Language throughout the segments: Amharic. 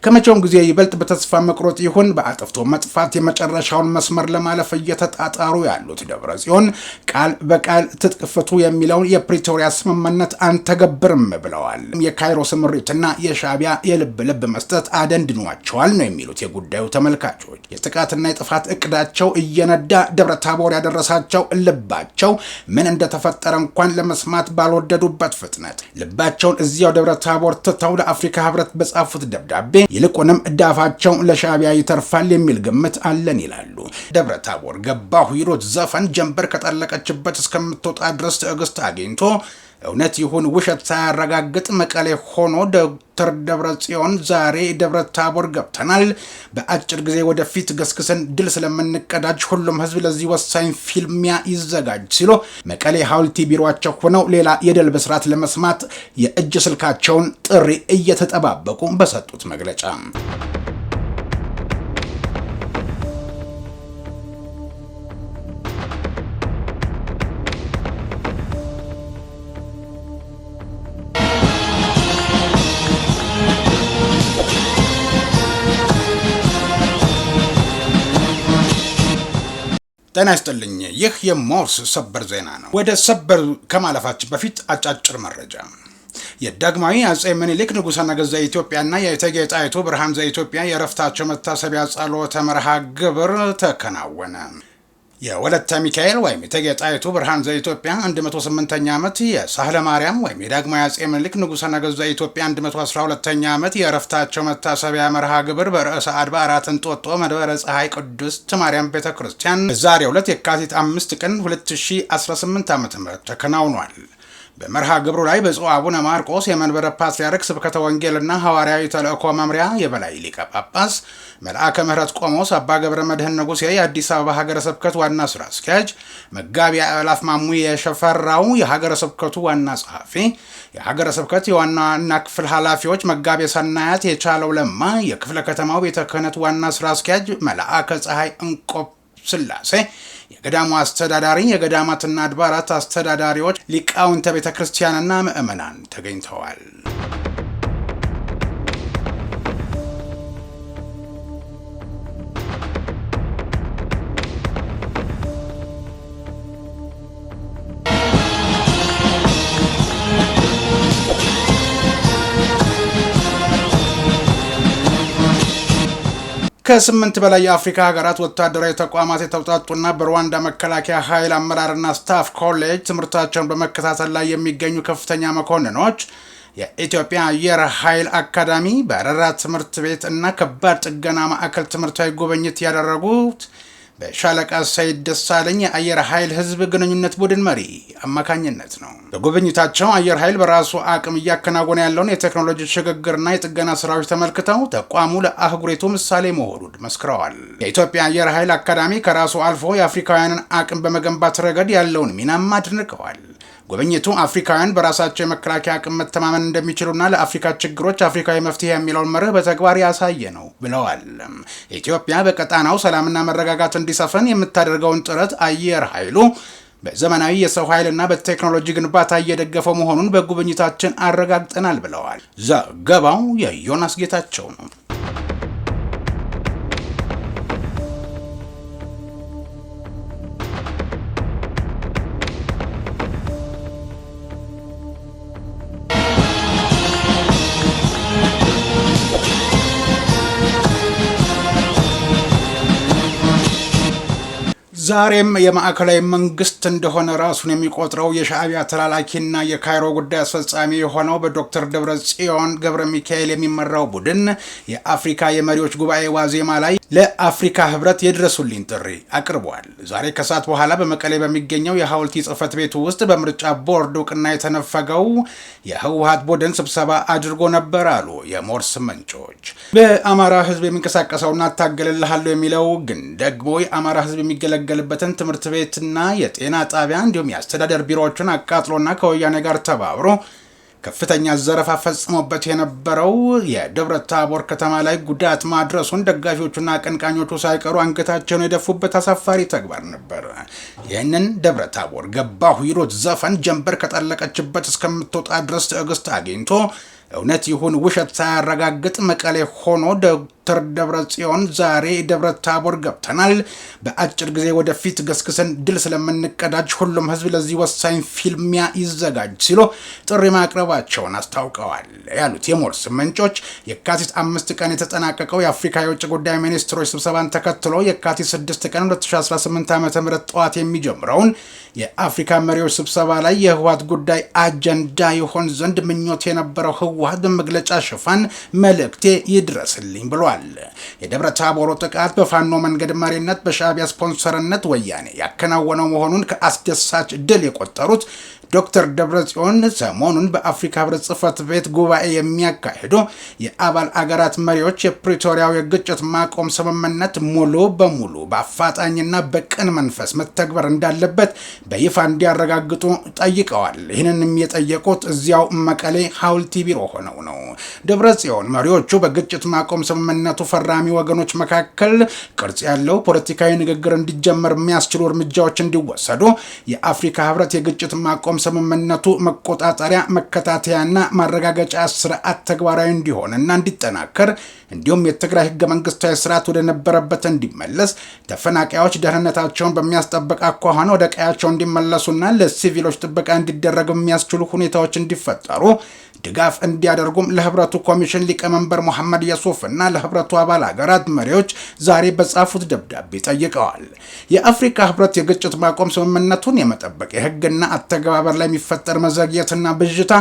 ከመቼውም ጊዜ ይበልጥ በተስፋ መቁረጥ ይሁን በአጥፍቶ መጥፋት የመጨረሻውን መስመር ለማለፍ እየተጣጣሩ ያሉት ደብረጽዮን ቃል በቃል ትጥቅ ፍቱ የሚለውን የፕሪቶሪያ ስምምነት አንተገብርም ብለዋል። የካይሮ ስምሪትና የሻዕቢያ የልብ ልብ መስጠት አደንድኗቸዋል ነው የሚሉት የጉዳዩ ተመልካቾች። የጥቃትና የጥፋት እቅዳቸው እየነዳ ደብረታቦር ያደረሳቸው ልባቸው ምን እንደተፈጠረ እንኳን ለመስማት ባልወደዱበት ፍጥነት ልባቸውን እዚያው ደብረታቦር ትተው ለአፍሪካ ህብረት በጻፉት ደብዳቤ ይልቁንም ዳፋቸው ለሻዕቢያ ይተርፋል የሚል ግምት አለን ይላሉ። ደብረታቦር ገባሁ ይሉት ዘፈን ጀንበር ከጠለቀችበት እስከምትወጣ ድረስ ትዕግስት አግኝቶ እውነት ይሁን ውሸት ሳያረጋግጥ መቀሌ ሆኖ ዶክተር ደብረጽዮን ዛሬ ደብረታቦር ገብተናል፣ በአጭር ጊዜ ወደፊት ገስግሰን ድል ስለምንቀዳጅ ሁሉም ህዝብ ለዚህ ወሳኝ ፊልሚያ ይዘጋጅ ሲሉ መቀሌ ሐውልቲ ቢሮአቸው ሆነው ሌላ የድል ብስራት ለመስማት የእጅ ስልካቸውን ጥሪ እየተጠባበቁ በሰጡት መግለጫ ጤና ይስጥልኝ። ይህ የሞርስ ሰበር ዜና ነው። ወደ ሰበር ከማለፋችን በፊት አጫጭር መረጃ። የዳግማዊ አጼ ምኒልክ ንጉሠ ነገሥት ዘኢትዮጵያና የእቴጌ ጣይቱ ብርሃን ዘኢትዮጵያ የዕረፍታቸው መታሰቢያ ጸሎተ መርሃ ግብር ተከናወነ። የወለተ ሚካኤል ወይም እቴጌ ጣይቱ ብርሃን ዘኢትዮጵያ 108ኛ ዓመት፣ የሳህለ ማርያም ወይም የዳግማዊ አጼ ምኒልክ ንጉሠ ነገሥት ዘኢትዮጵያ 112ኛ ዓመት የዕረፍታቸው መታሰቢያ መርሃ ግብር በርዕሰ አድባራት እንጦጦ መንበረ ፀሐይ ቅድስት ማርያም ቤተክርስቲያን በዛሬው ዕለት የካቲት 5 ቀን 2018 ዓ.ም ተከናውኗል። በመርሃ ግብሩ ላይ ብፁዕ አቡነ ማርቆስ የመንበረ ፓትርያርክ ስብከተ ወንጌልና ሐዋርያዊ ተልእኮ መምሪያ የበላይ ሊቀ ጳጳስ፣ መልአከ ምሕረት ቆሞስ አባ ገብረ መድኅን ንጉሴ የአዲስ አበባ ሀገረ ስብከት ዋና ስራ አስኪያጅ፣ መጋቢ አእላፍ ማሙ የሸፈራው የሀገረ ስብከቱ ዋና ጸሐፊ፣ የሀገረ ስብከት የዋናና ክፍል ኃላፊዎች መጋቢ ሰናያት የቻለው ለማ፣ የክፍለ ከተማው ቤተ ክህነት ዋና ስራ አስኪያጅ መልአከ ፀሐይ እንቆብ ስላሴ፣ የገዳሙ አስተዳዳሪ፣ የገዳማትና አድባራት አስተዳዳሪዎች፣ ሊቃውንተ ቤተ ክርስቲያንና ምዕመናን ተገኝተዋል። ከ8 በላይ የአፍሪካ ሀገራት ወታደራዊ ተቋማት የተውጣጡና በሩዋንዳ መከላከያ ኃይል አመራርና ስታፍ ኮሌጅ ትምህርታቸውን በመከታተል ላይ የሚገኙ ከፍተኛ መኮንኖች የኢትዮጵያ አየር ኃይል አካዳሚ በረራ ትምህርት ቤት እና ከባድ ጥገና ማዕከል ትምህርታዊ ጉብኝት ያደረጉት በሻለቃ ሰይድ ደሳለኝ የአየር ኃይል ህዝብ ግንኙነት ቡድን መሪ አማካኝነት ነው። በጉብኝታቸው አየር ኃይል በራሱ አቅም እያከናወነ ያለውን የቴክኖሎጂ ሽግግርና የጥገና ስራዎች ተመልክተው ተቋሙ ለአህጉሪቱ ምሳሌ መሆኑን መስክረዋል። የኢትዮጵያ አየር ኃይል አካዳሚ ከራሱ አልፎ የአፍሪካውያንን አቅም በመገንባት ረገድ ያለውን ሚናም አድንቀዋል። ጉብኝቱ አፍሪካውያን በራሳቸው የመከላከያ አቅም መተማመን እንደሚችሉና ለአፍሪካ ችግሮች አፍሪካዊ መፍትሄ የሚለውን መርህ በተግባር ያሳየ ነው ብለዋል። ኢትዮጵያ በቀጣናው ሰላምና መረጋጋት እንዲሰፍን የምታደርገውን ጥረት አየር ኃይሉ በዘመናዊ የሰው ኃይልና በቴክኖሎጂ ግንባታ እየደገፈው መሆኑን በጉብኝታችን አረጋግጠናል ብለዋል። ዘገባው የዮናስ ጌታቸው ነው። ዛሬም የማዕከላዊ መንግስት እንደሆነ ራሱን የሚቆጥረው የሻዕቢያ ተላላኪና የካይሮ ጉዳይ አስፈጻሚ የሆነው በዶክተር ደብረጽዮን ገብረ ሚካኤል የሚመራው ቡድን የአፍሪካ የመሪዎች ጉባኤ ዋዜማ ላይ ለአፍሪካ ህብረት የድረሱልኝ ጥሪ አቅርቧል። ዛሬ ከሰዓት በኋላ በመቀሌ በሚገኘው የሐውልቲ ጽሕፈት ቤቱ ውስጥ በምርጫ ቦርድ እውቅና የተነፈገው የህወሓት ቡድን ስብሰባ አድርጎ ነበር አሉ የሞርስ ምንጮች። በአማራ ህዝብ የሚንቀሳቀሰውና ታገልልሃለሁ የሚለው ግን ደግሞ የአማራ ህዝብ የሚገለገልበትን ትምህርት ቤትና የጤና ጣቢያ እንዲሁም የአስተዳደር ቢሮዎችን አቃጥሎና ከወያኔ ጋር ተባብሮ ከፍተኛ ዘረፋ ፈጽሞበት የነበረው የደብረ ታቦር ከተማ ላይ ጉዳት ማድረሱን ደጋፊዎቹና አቀንቃኞቹ ሳይቀሩ አንገታቸውን የደፉበት አሳፋሪ ተግባር ነበር። ይህንን ደብረ ታቦር ገባሁ ይሉት ዘፈን ጀንበር ከጠለቀችበት እስከምትወጣ ድረስ ትዕግስት አግኝቶ እውነት ይሁን ውሸት ሳያረጋግጥ መቀሌ ሆኖ ዶክተር ደብረጽዮን ዛሬ ደብረ ታቦር ገብተናል፣ በአጭር ጊዜ ወደፊት ገስግሰን ድል ስለምንቀዳጅ ሁሉም ህዝብ ለዚህ ወሳኝ ፊልሚያ ይዘጋጅ ሲሉ ጥሪ ማቅረባቸውን አስታውቀዋል ያሉት የሞርስ ምንጮች የካቲት 5 ቀን የተጠናቀቀው የአፍሪካ የውጭ ጉዳይ ሚኒስትሮች ስብሰባን ተከትሎ የካቲት 6 ቀን 2018 ዓ.ም ጠዋት የሚጀምረውን የአፍሪካ መሪዎች ስብሰባ ላይ የህወሓት ጉዳይ አጀንዳ ይሆን ዘንድ ምኞት የነበረው ህወሓት በመግለጫ ሽፋን መልእክቴ ይድረስልኝ ብሏል። የደብረ ታቦሩ ጥቃት በፋኖ መንገድ መሪነት በሻዕቢያ ስፖንሰርነት ወያኔ ያከናወነው መሆኑን ከአስደሳች ድል የቆጠሩት ዶክተር ደብረጽዮን ሰሞኑን በአፍሪካ ህብረት ጽህፈት ቤት ጉባኤ የሚያካሂዱ የአባል አገራት መሪዎች የፕሪቶሪያው የግጭት ማቆም ስምምነት ሙሉ በሙሉ በአፋጣኝና በቅን መንፈስ መተግበር እንዳለበት በይፋ እንዲያረጋግጡ ጠይቀዋል። ይህንንም የጠየቁት እዚያው መቀሌ ሐውልቲ ቢሮ ሆነው ነው። ደብረጽዮን መሪዎቹ በግጭት ማቆም ስምምነቱ ፈራሚ ወገኖች መካከል ቅርጽ ያለው ፖለቲካዊ ንግግር እንዲጀመር የሚያስችሉ እርምጃዎች እንዲወሰዱ የአፍሪካ ህብረት የግጭት ማቆም ስምምነቱ መቆጣጠሪያ መከታተያና ማረጋገጫ ስርዓት ተግባራዊ እንዲሆንና እንዲጠናከር እንዲሁም የትግራይ ህገ መንግስታዊ ስርዓት ወደ ነበረበት እንዲመለስ ተፈናቃዮች ደህንነታቸውን በሚያስጠብቅ አኳኋን ወደ ቀያቸው እንዲመለሱና ለሲቪሎች ጥበቃ እንዲደረግ የሚያስችሉ ሁኔታዎች እንዲፈጠሩ ድጋፍ እንዲያደርጉም ለህብረቱ ኮሚሽን ሊቀመንበር መሐመድ የሱፍ እና ለህብረቱ አባል ሀገራት መሪዎች ዛሬ በጻፉት ደብዳቤ ጠይቀዋል። የአፍሪካ ህብረት የግጭት ማቆም ስምምነቱን የመጠበቅ የህግና አተገባበር ላይ የሚፈጠር መዘግየትና ብዥታ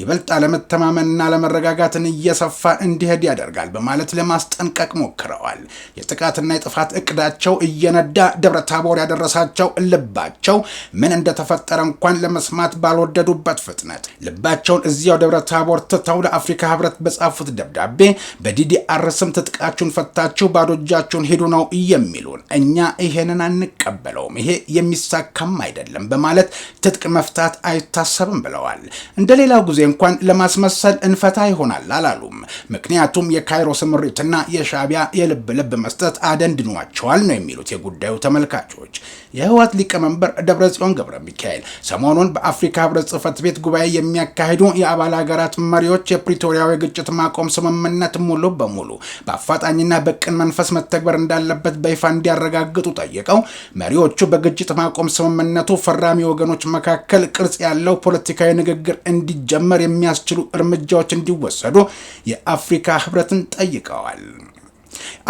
ይበልጥ አለመተማመንና አለመረጋጋትን እየሰፋ እንዲሄድ ያደርጋል በማለት ለማስጠንቀቅ ሞክረዋል። የጥቃትና የጥፋት እቅዳቸው እየነዳ ደብረ ታቦር ያደረሳቸው ልባቸው ምን እንደተፈጠረ እንኳን ለመስማት ባልወደዱበት ፍጥነት ልባቸውን እዚያው ደብረ ታቦር ትተው ለአፍሪካ ህብረት በጻፉት ደብዳቤ በዲዲአር ስም ትጥቃችሁን ፈታችሁ ባዶ እጃችሁን ሄዱ ነው የሚሉን፣ እኛ ይሄንን አንቀበለውም፣ ይሄ የሚሳካም አይደለም በማለት ትጥቅ መፍታት አይታሰብም ብለዋል። እንደሌላው ጊዜ እንኳን ለማስመሰል እንፈታ ይሆናል አላሉም። ምክንያቱም የካይሮ ስምሪትና የሻዕቢያ የልብ ልብ መስጠት አደንድኗቸዋል ነው የሚሉት የጉዳዩ ተመልካቾች። የህወሓት ሊቀመንበር ደብረጽዮን ገብረ ሚካኤል ሰሞኑን በአፍሪካ ህብረት ጽህፈት ቤት ጉባኤ የሚያካሂዱ የአባል ሀገራት መሪዎች የፕሪቶሪያው የግጭት ማቆም ስምምነት ሙሉ በሙሉ በአፋጣኝና በቅን መንፈስ መተግበር እንዳለበት በይፋ እንዲያረጋግጡ ጠይቀው መሪዎቹ በግጭት ማቆም ስምምነቱ ፈራሚ ወገኖች መካከል ቅርጽ ያለው ፖለቲካዊ ንግግር እንዲጀመር የሚያስችሉ እርምጃዎች እንዲወሰዱ የአፍሪካ ህብረትን ጠይቀዋል።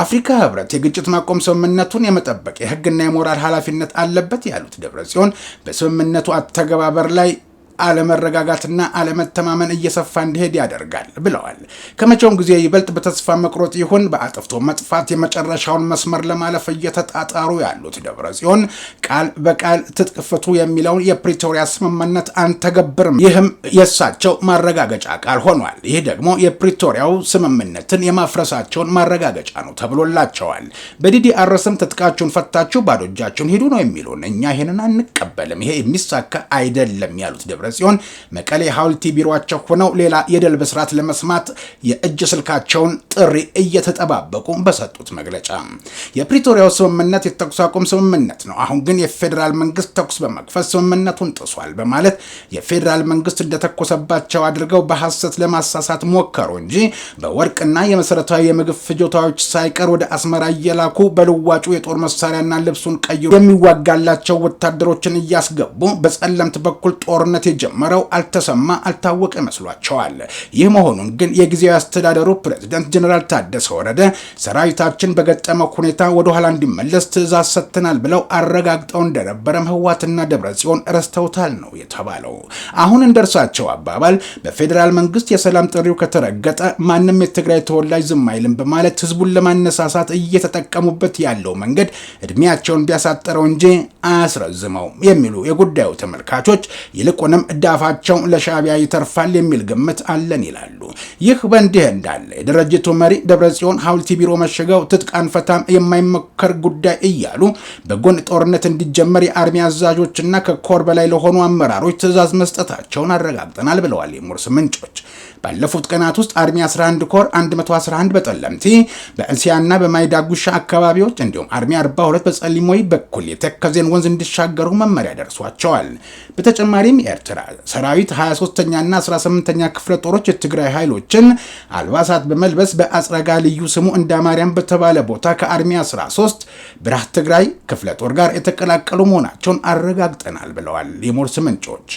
አፍሪካ ህብረት የግጭት ማቆም ስምምነቱን የመጠበቅ የህግና የሞራል ኃላፊነት አለበት ያሉት ደብረጽዮን በስምምነቱ አተገባበር ላይ አለመረጋጋትና አለመተማመን እየሰፋ እንዲሄድ ያደርጋል ብለዋል። ከመቼውም ጊዜ ይበልጥ በተስፋ መቁረጥ ይሁን በአጥፍቶ መጥፋት የመጨረሻውን መስመር ለማለፍ እየተጣጣሩ ያሉት ደብረጽዮን ቃል በቃል ትጥቅ ፍቱ የሚለውን የፕሪቶሪያ ስምምነት አንተገብርም፣ ይህም የእሳቸው ማረጋገጫ ቃል ሆኗል። ይህ ደግሞ የፕሪቶሪያው ስምምነትን የማፍረሳቸውን ማረጋገጫ ነው ተብሎላቸዋል። በዲዲአር ስም ትጥቃችሁን ፈታችሁ ባዶ እጃችሁን ሂዱ ነው የሚሉን፣ እኛ ይሄንን አንቀበልም፣ ይሄ የሚሳካ አይደለም ያሉት ሲሆን መቀሌ ሐውልቲ ቢሮአቸው ሆነው ሌላ የድል ብስራት ለመስማት የእጅ ስልካቸውን ጥሪ እየተጠባበቁ በሰጡት መግለጫ የፕሪቶሪያው ስምምነት የተኩስ አቁም ስምምነት ነው፣ አሁን ግን የፌዴራል መንግስት ተኩስ በመክፈት ስምምነቱን ጥሷል በማለት የፌዴራል መንግስት እንደተኮሰባቸው አድርገው በሐሰት ለማሳሳት ሞከሩ እንጂ በወርቅና የመሰረታዊ የምግብ ፍጆታዎች ሳይቀር ወደ አስመራ እየላኩ በልዋጩ የጦር መሳሪያና ልብሱን ቀይሮ የሚዋጋላቸው ወታደሮችን እያስገቡ በጸለምት በኩል ጦርነት የጀመረው አልተሰማ አልታወቀ መስሏቸዋል። ይህ መሆኑን ግን የጊዜያዊ አስተዳደሩ ፕሬዝዳንት ጀነራል ታደሰ ወረደ ሰራዊታችን በገጠመው ሁኔታ ወደ ኋላ እንዲመለስ ትዕዛዝ ሰጥተናል ብለው አረጋግጠው እንደነበረም ህወሓትና ደብረጽዮን ረስተውታል ነው የተባለው። አሁን እንደርሳቸው አባባል በፌዴራል መንግስት የሰላም ጥሪው ከተረገጠ ማንም የትግራይ ተወላጅ ዝም አይልም በማለት ህዝቡን ለማነሳሳት እየተጠቀሙበት ያለው መንገድ እድሜያቸውን ቢያሳጠረው እንጂ አያስረዝመው የሚሉ የጉዳዩ ተመልካቾች ይልቁንም ዳፋቸው ለሻዕቢያ ይተርፋል የሚል ግምት አለን ይላሉ። ይህ በእንዲህ እንዳለ የድርጅቱ መሪ ደብረጽዮን ሐውልቲ ቢሮ መሸገው ትጥቅ አንፈታም የማይመከር ጉዳይ እያሉ በጎን ጦርነት እንዲጀመር የአርሚ አዛዦችና ከኮር በላይ ለሆኑ አመራሮች ትዕዛዝ መስጠታቸውን አረጋግጠናል ብለዋል የሞርስ ምንጮች። ባለፉት ቀናት ውስጥ አርሚ 11 ኮር 111 በጠለምቲ በእስያና በማይዳጉሻ አካባቢዎች እንዲሁም አርሚ 42 በጸሊሞይ በኩል የተከዜን ወንዝ እንዲሻገሩ መመሪያ ደርሷቸዋል። በተጨማሪም የኤርትራ የኤርትራ ሰራዊት 23ኛና 18ኛ ክፍለ ጦሮች የትግራይ ኃይሎችን አልባሳት በመልበስ በአጽረጋ ልዩ ስሙ እንዳማርያም በተባለ ቦታ ከአርሚ 13 ብርሃት ትግራይ ክፍለ ጦር ጋር የተቀላቀሉ መሆናቸውን አረጋግጠናል ብለዋል የሞርስ ምንጮች።